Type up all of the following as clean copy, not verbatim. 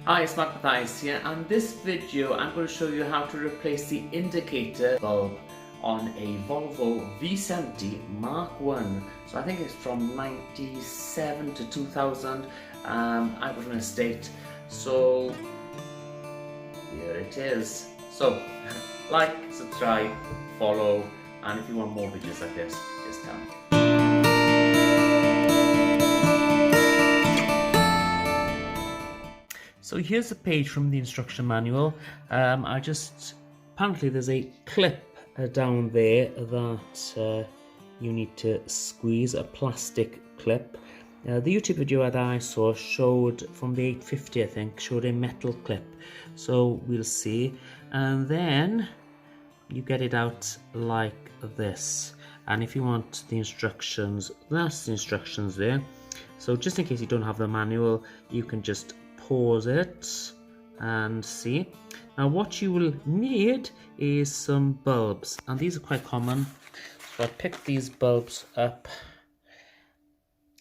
Hi, it's Mark Mathias here, and this video I'm going to show you how to replace the indicator bulb on a Volvo V70 Mark 1. So I think it's from 97 to 2000. I was on a state, so here it is. So like, subscribe, follow, and if you want more videos like this, just tell me. So here's a page from the instruction manual. Apparently there's a clip down there that you need to squeeze, a plastic clip. The YouTube video that I saw showed, from the 850 I think, showed a metal clip. So we'll see. And then you get it out like this. And if you want the instructions, that's the instructions there. So just in case you don't have the manual, you can just pause it and see. Now what you will need is some bulbs, and these are quite common. So I picked these bulbs up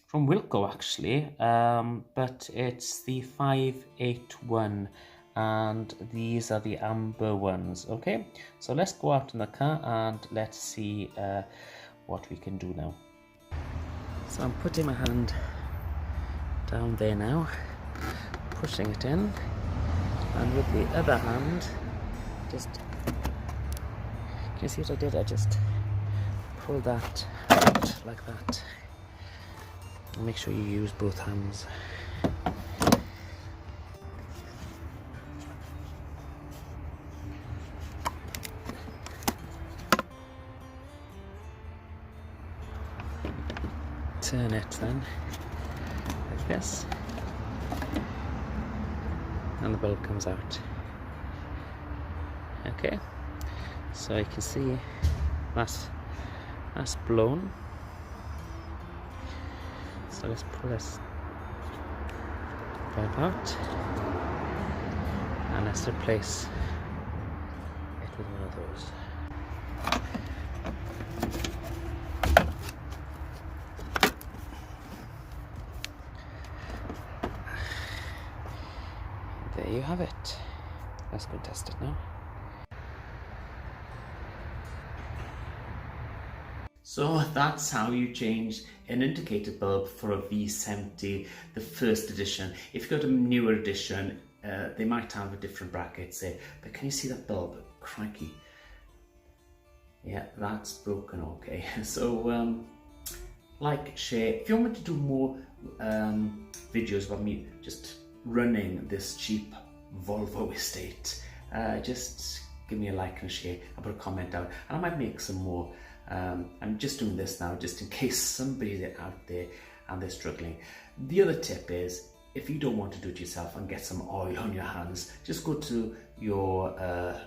from Wilko actually, but it's the 581 and these are the amber ones. Okay, so let's go out in the car and let's see what we can do now. So I'm putting my hand down there now, pushing it in, and with the other hand, just, can you see what I did? I just pulled that out like that. And make sure you use both hands. Turn it then, like this. And the bulb comes out. Okay, so you can see that's blown. So let's pull this bulb out and let's replace it with one of those. There you have it. Let's go test it now. So that's how you change an indicator bulb for a V70, the first edition. If you go to a newer edition, they might have a different bracket there, but can you see that bulb? Crikey. Yeah, that's broken, okay. So like, share. If you want me to do more videos about me just running this cheap Volvo estate, just give me a like and a share. I'll put a comment down, and I might make some more. I'm just doing this now just in case somebody's out there and they're struggling. The other tip is, if you don't want to do it yourself and get some oil on your hands, just go to your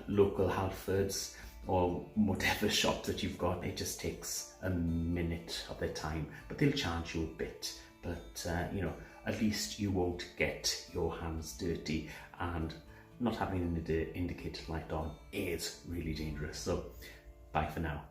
local Halfords or whatever shop that you've got. It just takes a minute of their time, but they'll charge you a bit. But you know, at least you won't get your hands dirty, and not having an indicator light on is really dangerous. So bye for now.